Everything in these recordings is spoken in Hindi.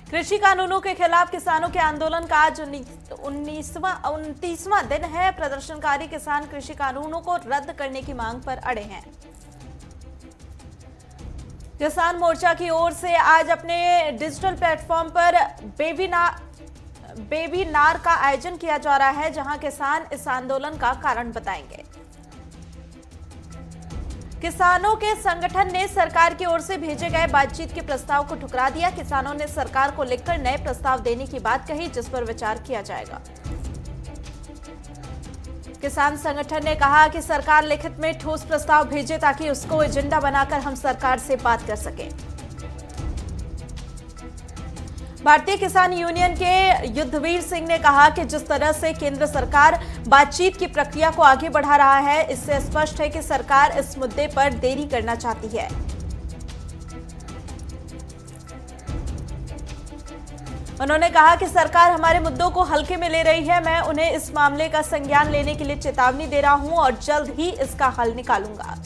कृषि कानूनों के खिलाफ किसानों के आंदोलन का आज 29वां दिन है। प्रदर्शनकारी किसान कृषि कानूनों को रद्द करने की मांग पर अड़े हैं। किसान मोर्चा की ओर से आज अपने डिजिटल प्लेटफॉर्म पर वेबिनार का आयोजन किया जा रहा है, जहां किसान इस आंदोलन का कारण बताएंगे। किसानों के संगठन ने सरकार की ओर से भेजे गए बातचीत के प्रस्ताव को ठुकरा दिया। किसानों ने सरकार को लिखकर नए प्रस्ताव देने की बात कही, जिस पर विचार किया जाएगा। किसान संगठन ने कहा कि सरकार लिखित में ठोस प्रस्ताव भेजे ताकि उसको एजेंडा बनाकर हम सरकार से बात कर सकें। भारतीय किसान यूनियन के युद्धवीर सिंह ने कहा कि जिस तरह से केंद्र सरकार बातचीत की प्रक्रिया को आगे बढ़ा रहा है, इससे स्पष्ट है कि सरकार इस मुद्दे पर देरी करना चाहती है। उन्होंने कहा कि सरकार हमारे मुद्दों को हल्के में ले रही है। मैं उन्हें इस मामले का संज्ञान लेने के लिए चेतावनी दे रहा हूं और जल्द ही इसका हल निकालूंगा।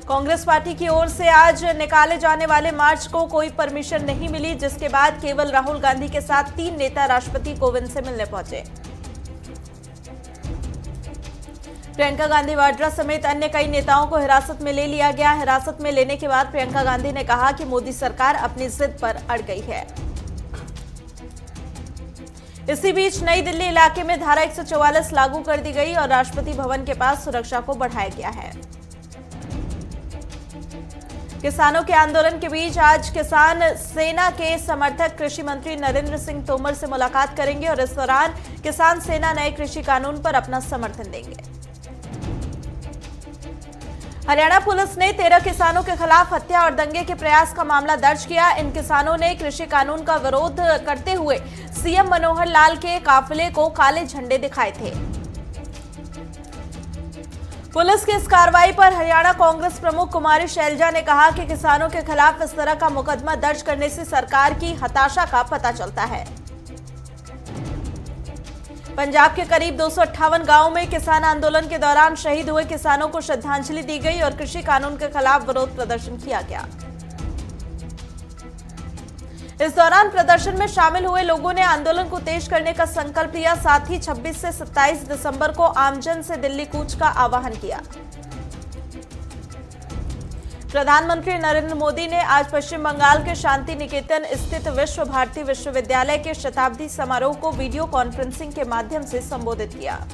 कांग्रेस पार्टी की ओर से आज निकाले जाने वाले मार्च को कोई परमिशन नहीं मिली, जिसके बाद केवल राहुल गांधी के साथ 3 नेता राष्ट्रपति कोविंद से मिलने पहुंचे। प्रियंका गांधी वाड्रा समेत अन्य कई नेताओं को हिरासत में ले लिया गया। हिरासत में लेने के बाद प्रियंका गांधी ने कहा कि मोदी सरकार अपनी जिद पर अड़ गई है। इसी बीच नई दिल्ली इलाके में धारा 144 लागू कर दी गई और राष्ट्रपति भवन के पास सुरक्षा को बढ़ाया गया है। किसानों के आंदोलन के बीच आज किसान सेना के समर्थक कृषि मंत्री नरेंद्र सिंह तोमर से मुलाकात करेंगे और इस दौरान किसान सेना नए कृषि कानून पर अपना समर्थन देंगे। हरियाणा पुलिस ने 13 किसानों के खिलाफ हत्या और दंगे के प्रयास का मामला दर्ज किया। इन किसानों ने कृषि कानून का विरोध करते हुए सीएम मनोहर लाल के काफिले को काले झंडे दिखाए थे। पुलिस की इस कार्रवाई पर हरियाणा कांग्रेस प्रमुख कुमारी शैलजा ने कहा कि किसानों के खिलाफ इस तरह का मुकदमा दर्ज करने से सरकार की हताशा का पता चलता है। पंजाब के करीब 258 गांवों में किसान आंदोलन के दौरान शहीद हुए किसानों को श्रद्धांजलि दी गई और कृषि कानून के खिलाफ विरोध प्रदर्शन किया गया। इस दौरान प्रदर्शन में शामिल हुए लोगों ने आंदोलन को तेज करने का संकल्प लिया। साथ ही 26 से 27 दिसंबर को आमजन से दिल्ली कूच का आह्वान किया। प्रधानमंत्री नरेंद्र मोदी ने आज पश्चिम बंगाल के शांति निकेतन स्थित विश्व भारती विश्वविद्यालय के शताब्दी समारोह को वीडियो कॉन्फ्रेंसिंग के माध्यम से संबोधित किया।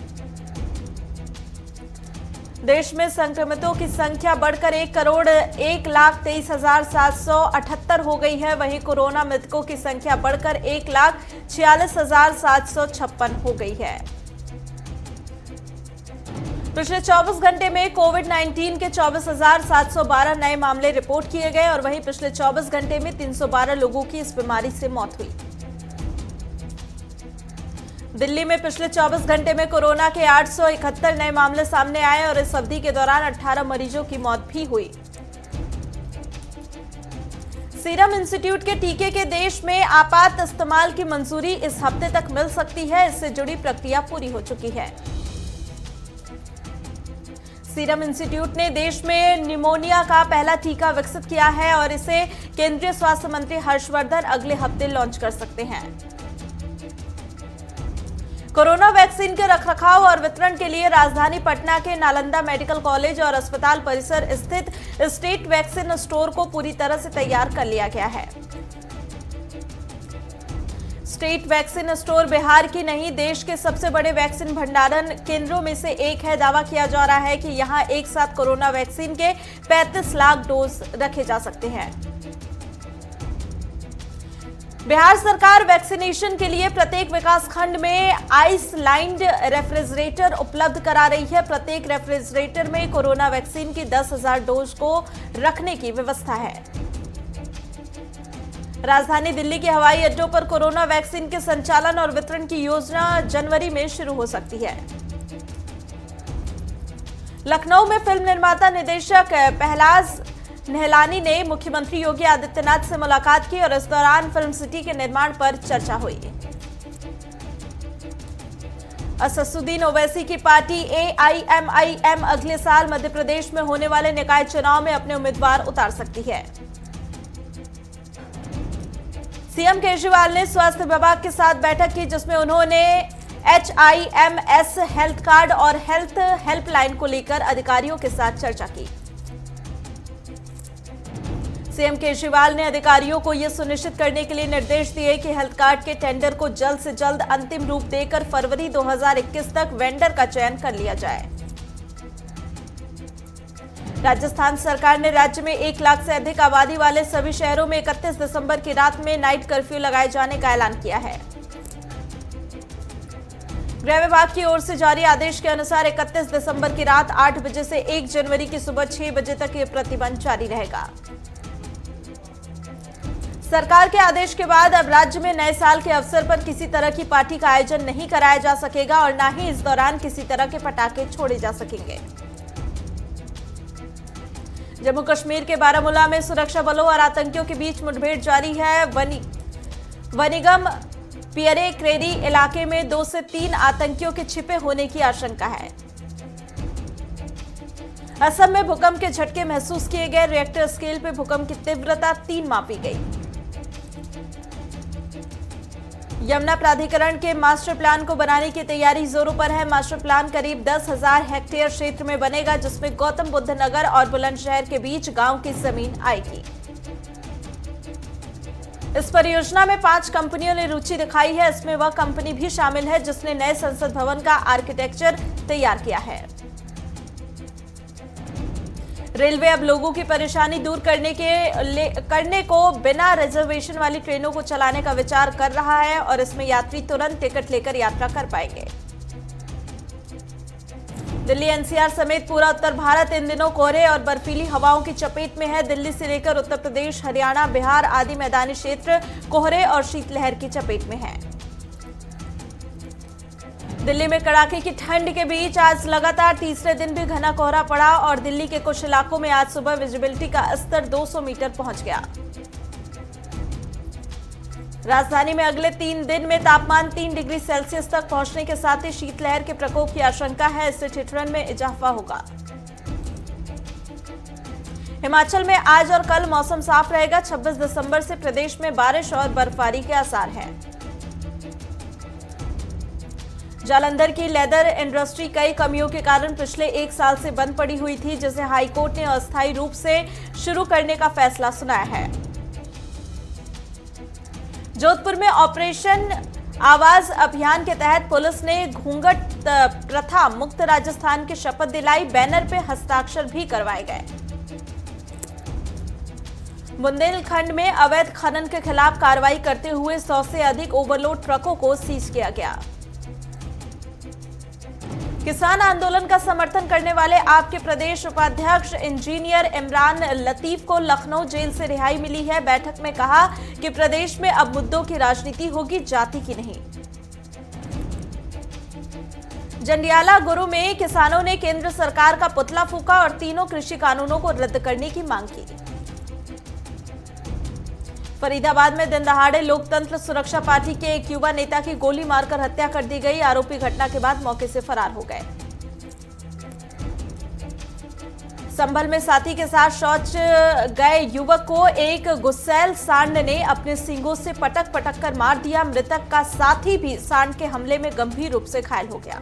देश में संक्रमितों की संख्या बढ़कर 1,01,23,778 हो गई है। वहीं कोरोना मृतकों की संख्या बढ़कर 1,46,756 हो गई है। पिछले 24 घंटे में कोविड-19 के 24,712 नए मामले रिपोर्ट किए गए और वहीं पिछले 24 घंटे में 312 लोगों की इस बीमारी से मौत हुई। दिल्ली में पिछले 24 घंटे में कोरोना के 871 नए मामले सामने आए और इस अवधि के दौरान 18 मरीजों की मौत भी हुई। सीरम इंस्टीट्यूट के टीके के देश में आपात इस्तेमाल की मंजूरी इस हफ्ते तक मिल सकती है। इससे जुड़ी प्रक्रिया पूरी हो चुकी है। सीरम इंस्टीट्यूट ने देश में निमोनिया का पहला टीका विकसित किया है और इसे केंद्रीय स्वास्थ्य मंत्री हर्षवर्धन अगले हफ्ते लॉन्च कर सकते हैं। कोरोना वैक्सीन के रखरखाव और वितरण के लिए राजधानी पटना के नालंदा मेडिकल कॉलेज और अस्पताल परिसर स्थित स्टेट वैक्सीन स्टोर को पूरी तरह से तैयार कर लिया गया है। स्टेट वैक्सीन स्टोर बिहार की नहीं, देश के सबसे बड़े वैक्सीन भंडारण केंद्रों में से एक है। दावा किया जा रहा है कि यहां एक साथ कोरोना वैक्सीन के 35 लाख डोज रखे जा सकते हैं। बिहार सरकार वैक्सीनेशन के लिए प्रत्येक विकास खंड में आइस लाइन्ड रेफ्रिजरेटर उपलब्ध करा रही है। प्रत्येक रेफ्रिजरेटर में कोरोना वैक्सीन की 10,000 डोज को रखने की व्यवस्था है। राजधानी दिल्ली के हवाई अड्डों पर कोरोना वैक्सीन के संचालन और वितरण की योजना जनवरी में शुरू हो सकती है। लखनऊ में फिल्म निर्माता निदेशक पहलाज नहलानी ने मुख्यमंत्री योगी आदित्यनाथ से मुलाकात की और इस दौरान फिल्म सिटी के निर्माण पर चर्चा हुई। असदुद्दीन ओवैसी की पार्टी AIMIM अगले साल मध्य प्रदेश में होने वाले निकाय चुनाव में अपने उम्मीदवार उतार सकती है। सीएम केजरीवाल ने स्वास्थ्य विभाग के साथ बैठक की, जिसमें उन्होंने HIMS हेल्थ कार्ड और हेल्थ हेल्पलाइन को लेकर अधिकारियों के साथ चर्चा की। सीएम केजरीवाल ने अधिकारियों को यह सुनिश्चित करने के लिए निर्देश दिए कि हेल्थ कार्ड के टेंडर को जल्द से जल्द अंतिम रूप देकर फरवरी 2021 तक वेंडर का चयन कर लिया जाए। राजस्थान सरकार ने राज्य में 1 लाख से अधिक आबादी वाले सभी शहरों में 31 दिसंबर की रात में नाइट कर्फ्यू लगाए जाने का ऐलान किया है। गृह विभाग की ओर से जारी आदेश के अनुसार 31 दिसंबर की रात 8 बजे से 1 जनवरी की सुबह 6 बजे तक यह प्रतिबंध जारी रहेगा। सरकार के आदेश के बाद अब राज्य में नए साल के अवसर पर किसी तरह की पार्टी का आयोजन नहीं कराया जा सकेगा और न ही इस दौरान किसी तरह के पटाखे छोड़े जा सकेंगे। जम्मू कश्मीर के बारामूला में सुरक्षा बलों और आतंकियों के बीच मुठभेड़ जारी है। वनिगम पियरे क्रेरी इलाके में 2 से 3 आतंकियों के छिपे होने की आशंका है। असम में भूकंप के झटके महसूस किए गए। रिएक्टर स्केल पे भूकंप की तीव्रता 3 मापी गई। यमुना प्राधिकरण के मास्टर प्लान को बनाने की तैयारी जोरों पर है। मास्टर प्लान करीब 10,000 हेक्टेयर क्षेत्र में बनेगा, जिसमें गौतम बुद्ध नगर और बुलंदशहर के बीच गांव की जमीन आएगी। इस परियोजना में 5 कंपनियों ने रुचि दिखाई है। इसमें वह कंपनी भी शामिल है जिसने नए संसद भवन का आर्किटेक्चर तैयार किया है। रेलवे अब लोगों की परेशानी दूर करने को बिना रिजर्वेशन वाली ट्रेनों को चलाने का विचार कर रहा है और इसमें यात्री तुरंत टिकट लेकर यात्रा कर पाएंगे। दिल्ली NCR समेत पूरा उत्तर भारत इन दिनों कोहरे और बर्फीली हवाओं की चपेट में है। दिल्ली से लेकर उत्तर प्रदेश, हरियाणा, बिहार आदि मैदानी क्षेत्र कोहरे और शीतलहर की चपेट में है। दिल्ली में कड़ाके की ठंड के बीच आज लगातार तीसरे दिन भी घना कोहरा पड़ा और दिल्ली के कुछ इलाकों में आज सुबह विजिबिलिटी का स्तर 200 मीटर पहुंच गया। राजधानी में अगले 3 दिन में तापमान 3 डिग्री सेल्सियस तक पहुंचने के साथ ही शीतलहर के प्रकोप की आशंका है। इससे ठिठुरन में इजाफा होगा। हिमाचल में आज और कल मौसम साफ रहेगा। 26 दिसंबर से प्रदेश में बारिश और बर्फबारी के आसार हैं। जालंधर की लेदर इंडस्ट्री कई कमियों के कारण पिछले 1 साल से बंद पड़ी हुई थी, जिसे हाईकोर्ट ने अस्थायी रूप से शुरू करने का फैसला सुनाया है। जोधपुर में ऑपरेशन आवाज अभियान के तहत पुलिस ने घूंघट प्रथा मुक्त राजस्थान की शपथ दिलाई। बैनर पे हस्ताक्षर भी करवाए गए। बुंदेलखंड में अवैध खनन के खिलाफ कार्रवाई करते हुए 100 से अधिक ओवरलोड ट्रकों को सीज किया गया। किसान आंदोलन का समर्थन करने वाले आपके प्रदेश उपाध्यक्ष इंजीनियर इमरान लतीफ को लखनऊ जेल से रिहाई मिली है। बैठक में कहा कि प्रदेश में अब मुद्दों की राजनीति होगी, जाति की नहीं। जंडियाला गुरु में किसानों ने केंद्र सरकार का पुतला फूंका और तीनों कृषि कानूनों को रद्द करने की मांग की। फरीदाबाद में दिन दहाड़े लोकतंत्र सुरक्षा पार्टी के एक युवा नेता की गोली मारकर हत्या कर दी गई। आरोपी घटना के बाद मौके से फरार हो गए। संभल में साथी के साथ शौच गए युवक को एक गुस्सैल सांड ने अपने सींगों से पटक कर मार दिया। मृतक का साथी भी सांड के हमले में गंभीर रूप से घायल हो गया।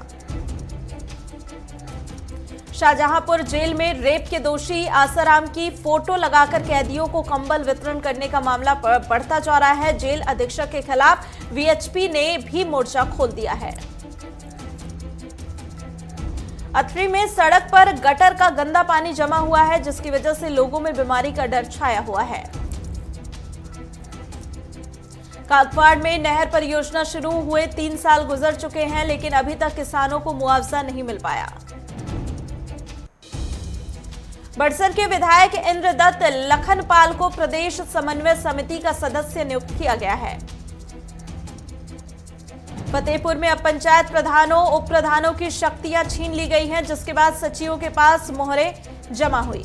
शाहजहांपुर जेल में रेप के दोषी आसाराम की फोटो लगाकर कैदियों को कंबल वितरण करने का मामला बढ़ता जा रहा है। जेल अधीक्षक के खिलाफ VHP ने भी मोर्चा खोल दिया है। अथरी में सड़क पर गटर का गंदा पानी जमा हुआ है, जिसकी वजह से लोगों में बीमारी का डर छाया हुआ है। कागवाड़ में नहर परियोजना शुरू हुए 3 साल गुजर चुके हैं, लेकिन अभी तक किसानों को मुआवजा नहीं मिल पाया। बड़सर के विधायक इंद्रदत्त लखनपाल को प्रदेश समन्वय समिति का सदस्य नियुक्त किया गया है। फतेहपुर में अब पंचायत प्रधानों उप प्रधानों की शक्तियां छीन ली गई हैं, जिसके बाद सचिवों के पास मोहरें जमा हुई।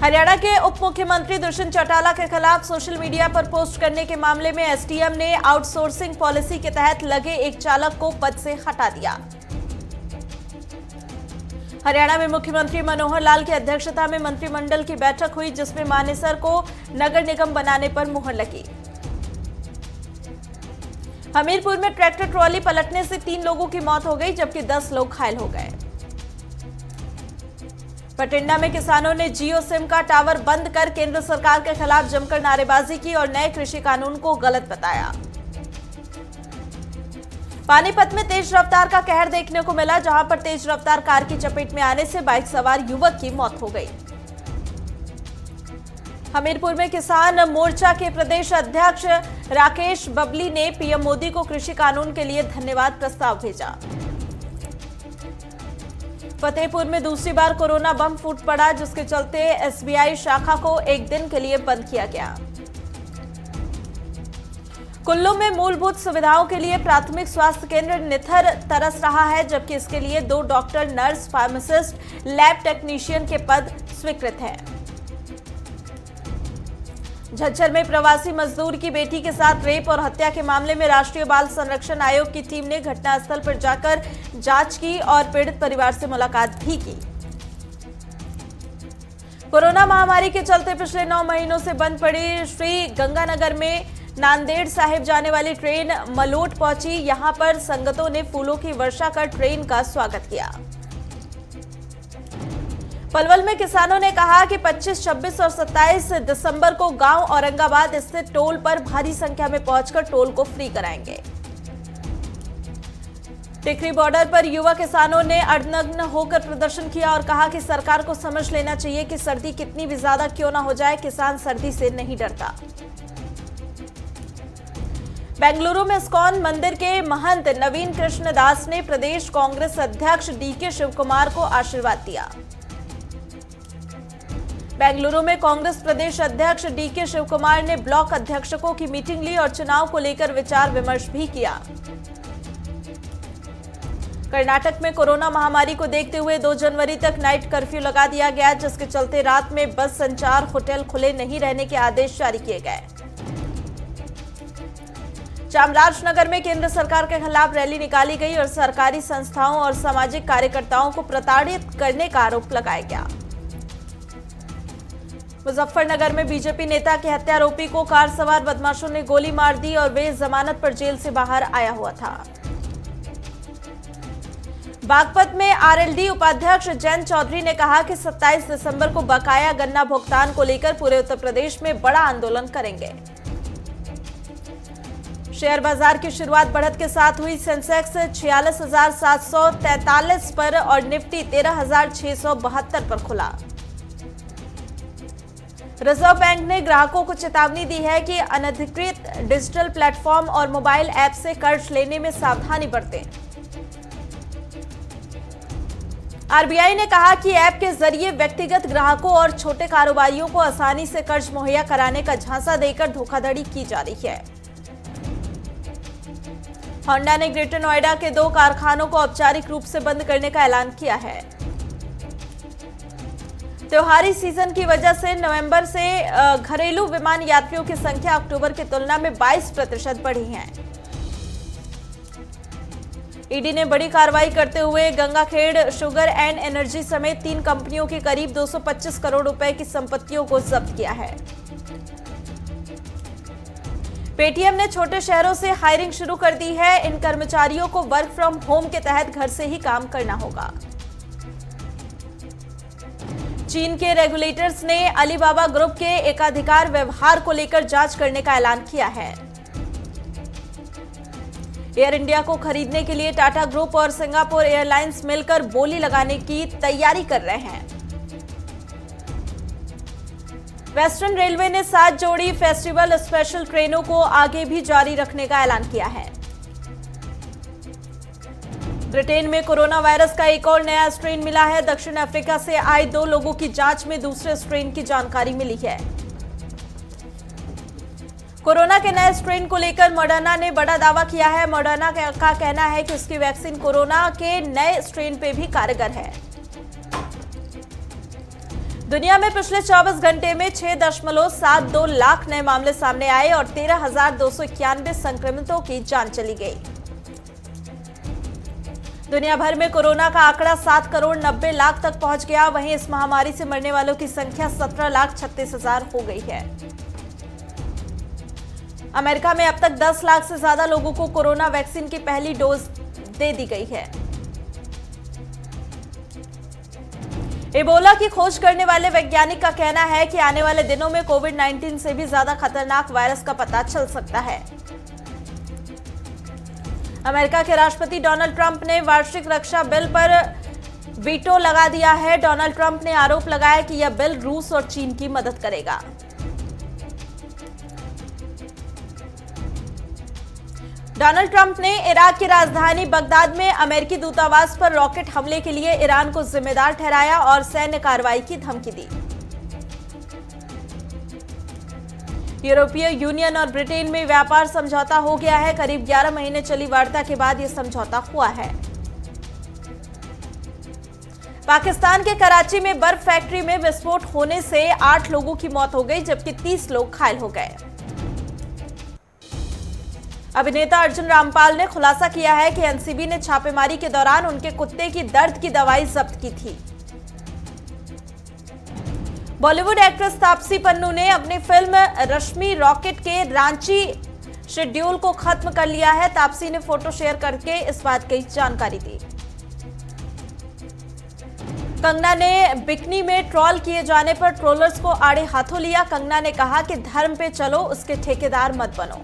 हरियाणा के उप मुख्यमंत्री दुष्यंत चौटाला के खिलाफ सोशल मीडिया पर पोस्ट करने के मामले में SDM ने आउटसोर्सिंग पॉलिसी के तहत लगे एक चालक को पद से हटा दिया। हरियाणा में मुख्यमंत्री मनोहर लाल की अध्यक्षता में मंत्रिमंडल की बैठक हुई, जिसमें मानेसर को नगर निगम बनाने पर मुहर लगी। हमीरपुर में ट्रैक्टर ट्रॉली पलटने से 3 लोगों की मौत हो गई, जबकि 10 लोग घायल हो गए। बठिंडा में किसानों ने जियो सिम का टावर बंद कर केंद्र सरकार के खिलाफ जमकर नारेबाजी की और नए कृषि कानून को गलत बताया। पानीपत में तेज रफ्तार का कहर देखने को मिला, जहां पर तेज रफ्तार कार की चपेट में आने से बाइक सवार युवक की मौत हो गई। हमीरपुर में किसान मोर्चा के प्रदेश अध्यक्ष राकेश बबली ने पीएम मोदी को कृषि कानून के लिए धन्यवाद प्रस्ताव भेजा। फतेहपुर में दूसरी बार कोरोना बम फूट पड़ा, जिसके चलते एसबीआई शाखा को एक दिन के लिए बंद किया गया। कुल्लू में मूलभूत सुविधाओं के लिए प्राथमिक स्वास्थ्य केंद्र निथर तरस रहा है, जबकि इसके लिए 2 doctor, nurse, pharmacist, lab technician के पद स्वीकृत हैं। झज्जर में प्रवासी मजदूर की बेटी के साथ रेप और हत्या के मामले में राष्ट्रीय बाल संरक्षण आयोग की टीम ने घटनास्थल पर जाकर जांच की और पीड़ित परिवार से मुलाकात भी की। कोरोना महामारी के चलते पिछले 9 महीनों से बंद पड़ी श्री गंगानगर में नांदेड़ साहिब जाने वाली ट्रेन मलोट पहुंची। यहां पर संगतों ने फूलों की वर्षा कर ट्रेन का स्वागत किया। पलवल में किसानों ने कहा कि 25, 26 और 27 दिसंबर को गांव औरंगाबाद स्थित टोल पर भारी संख्या में पहुंचकर टोल को फ्री कराएंगे। टिकरी बॉर्डर पर युवा किसानों ने अर्धनग्न होकर प्रदर्शन किया और कहा कि सरकार को समझ लेना चाहिए कि सर्दी कितनी भी ज्यादा क्यों ना हो जाए, किसान सर्दी से नहीं डरता। बेंगलुरु में इस्कॉन मंदिर के महंत नवीन कृष्ण दास ने प्रदेश कांग्रेस अध्यक्ष डीके शिवकुमार को आशीर्वाद दिया। बेंगलुरु में कांग्रेस प्रदेश अध्यक्ष डीके शिवकुमार ने ब्लॉक अध्यक्षों की मीटिंग ली और चुनाव को लेकर विचार विमर्श भी किया। कर्नाटक में कोरोना महामारी को देखते हुए 2 जनवरी तक नाइट कर्फ्यू लगा दिया गया, जिसके चलते रात में बस संचार, होटल खुले नहीं रहने के आदेश जारी किए गए। चामराजनगर में केंद्र सरकार के खिलाफ रैली निकाली गई और सरकारी संस्थाओं और सामाजिक कार्यकर्ताओं को प्रताड़ित करने का आरोप लगाया गया। मुजफ्फरनगर में बीजेपी नेता के हत्यारोपी को कार सवार बदमाशों ने गोली मार दी और वे जमानत पर जेल से बाहर आया हुआ था। बागपत में आरएलडी उपाध्यक्ष जयंत चौधरी ने कहा कि 27 दिसंबर को बकाया गन्ना भुगतान को लेकर पूरे उत्तर प्रदेश में बड़ा आंदोलन करेंगे। शेयर बाजार की शुरुआत बढ़त के साथ हुई। सेंसेक्स 46,743 पर और निफ्टी 13,672 पर खुला। रिजर्व बैंक ने ग्राहकों को चेतावनी दी है कि अनधिकृत डिजिटल प्लेटफॉर्म और मोबाइल ऐप से कर्ज लेने में सावधानी बरतें। आरबीआई ने कहा कि ऐप के जरिए व्यक्तिगत ग्राहकों और छोटे कारोबारियों को आसानी से कर्ज मुहैया कराने का झांसा देकर धोखाधड़ी की जा रही है। होंडा ने ग्रेटर नोएडा के 2 कारखानों को औपचारिक रूप से बंद करने का ऐलान किया है। त्योहारी सीजन की वजह से नवंबर से घरेलू विमान यात्रियों की संख्या अक्टूबर की तुलना में 22% बढ़ी है। ईडी ने बड़ी कार्रवाई करते हुए गंगाखेड़ शुगर एंड एनर्जी समेत 3 कंपनियों की करीब 225 करोड़ रुपए की संपत्तियों को जब्त किया है। पेटीएम ने छोटे शहरों से हायरिंग शुरू कर दी है। इन कर्मचारियों को वर्क फ्रॉम होम के तहत घर से ही काम करना होगा। चीन के रेगुलेटर्स ने अलीबाबा ग्रुप के एकाधिकार व्यवहार को लेकर जांच करने का ऐलान किया है। एयर इंडिया को खरीदने के लिए टाटा ग्रुप और सिंगापुर एयरलाइंस मिलकर बोली लगाने की तैयारी कर रहे हैं। वेस्टर्न रेलवे ने 7 जोड़ी फेस्टिवल स्पेशल ट्रेनों को आगे भी जारी रखने का ऐलान किया है। ब्रिटेन में कोरोना वायरस का एक और नया स्ट्रेन मिला है। दक्षिण अफ्रीका से आए 2 लोगों की जांच में दूसरे स्ट्रेन की जानकारी मिली है। कोरोना के नए स्ट्रेन को लेकर मॉडर्ना ने बड़ा दावा किया है। मॉडर्ना का कहना है कि उसकी वैक्सीन कोरोना के नए स्ट्रेन पे भी कारगर है। दुनिया में पिछले 24 घंटे में 6.72 लाख नए मामले सामने आए और 13,291 संक्रमितों की जान चली गई। दुनिया भर में कोरोना का आंकड़ा 7 करोड़ 90 लाख तक पहुंच गया। वहीं इस महामारी से मरने वालों की संख्या 17,36,000 हो गई है। अमेरिका में अब तक 10 लाख से ज्यादा लोगों को कोरोना वैक्सीन की पहली डोज दे दी गई है। इबोला की खोज करने वाले वैज्ञानिक का कहना है कि आने वाले दिनों में कोविड-19 से भी ज्यादा खतरनाक वायरस का पता चल सकता है। अमेरिका के राष्ट्रपति डोनाल्ड ट्रंप ने वार्षिक रक्षा बिल पर वीटो लगा दिया है। डोनाल्ड ट्रंप ने आरोप लगाया कि यह बिल रूस और चीन की मदद करेगा। डोनाल्ड ट्रंप ने इराक की राजधानी बगदाद में अमेरिकी दूतावास पर रॉकेट हमले के लिए ईरान को जिम्मेदार ठहराया और सैन्य कार्रवाई की धमकी दी। यूरोपीय यूनियन और ब्रिटेन में व्यापार समझौता हो गया है। करीब 11 महीने चली वार्ता के बाद यह समझौता हुआ है। पाकिस्तान के कराची में बर्फ फैक्ट्री में विस्फोट होने से 8 लोगों की मौत हो गई, जबकि 30 लोग घायल हो गए। अभिनेता अर्जुन रामपाल ने खुलासा किया है कि एनसीबी ने छापेमारी के दौरान उनके कुत्ते की दर्द की दवाई जब्त की थी। बॉलीवुड एक्ट्रेस तापसी पन्नू ने अपनी फिल्म रश्मि रॉकेट के रांची शेड्यूल को खत्म कर लिया है। तापसी ने फोटो शेयर करके इस बात की जानकारी दी। कंगना ने बिकनी में ट्रोल किए जाने पर ट्रोलर्स को आड़े हाथों लिया। कंगना ने कहा कि धर्म पे चलो, उसके ठेकेदार मत बनो।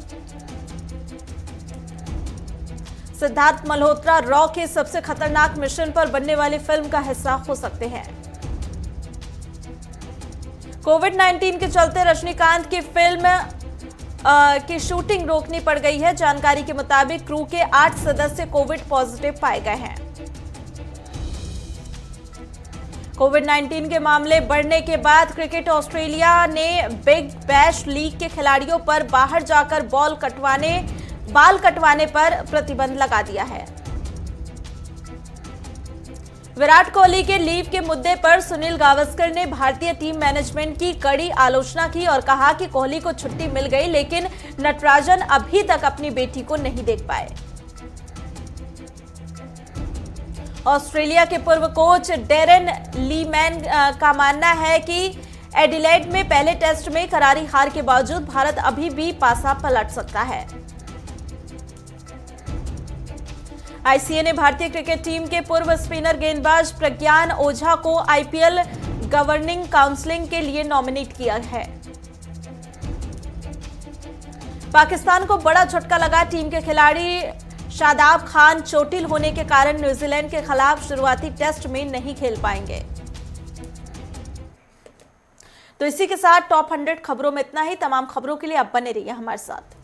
सिद्धार्थ मल्होत्रा रॉ के सबसे खतरनाक मिशन पर बनने वाली फिल्म का हिस्सा हो सकते हैं। कोविड-19 के चलते रजनीकांत की फिल्म की शूटिंग रोकनी पड़ गई है। जानकारी के मुताबिक क्रू के 8 सदस्य कोविड पॉजिटिव पाए गए हैं। कोविड-19 के मामले बढ़ने के बाद क्रिकेट ऑस्ट्रेलिया ने बिग बैश लीग के खिलाड़ियों पर बाहर जाकर बाल कटवाने पर प्रतिबंध लगा दिया है। विराट कोहली के लीव के मुद्दे पर सुनील गावस्कर ने भारतीय टीम मैनेजमेंट की कड़ी आलोचना की और कहा कि कोहली को छुट्टी मिल गई, लेकिन नटराजन अभी तक अपनी बेटी को नहीं देख पाए। ऑस्ट्रेलिया के पूर्व कोच डेरेन लीमैन का मानना है कि एडिलेड में पहले टेस्ट में करारी हार के बावजूद भारत अभी भी पासा पलट सकता है। आईसीए ने भारतीय क्रिकेट टीम के पूर्व स्पिनर गेंदबाज प्रज्ञान ओझा को आईपीएल गवर्निंग काउंसिल के लिए नॉमिनेट किया है। पाकिस्तान को बड़ा झटका लगा। टीम के खिलाड़ी शादाब खान चोटिल होने के कारण न्यूजीलैंड के खिलाफ शुरुआती टेस्ट में नहीं खेल पाएंगे। तो इसी के साथ टॉप 100 खबरों में इतना ही। तमाम खबरों के लिए आप बने रहिए हमारे साथ।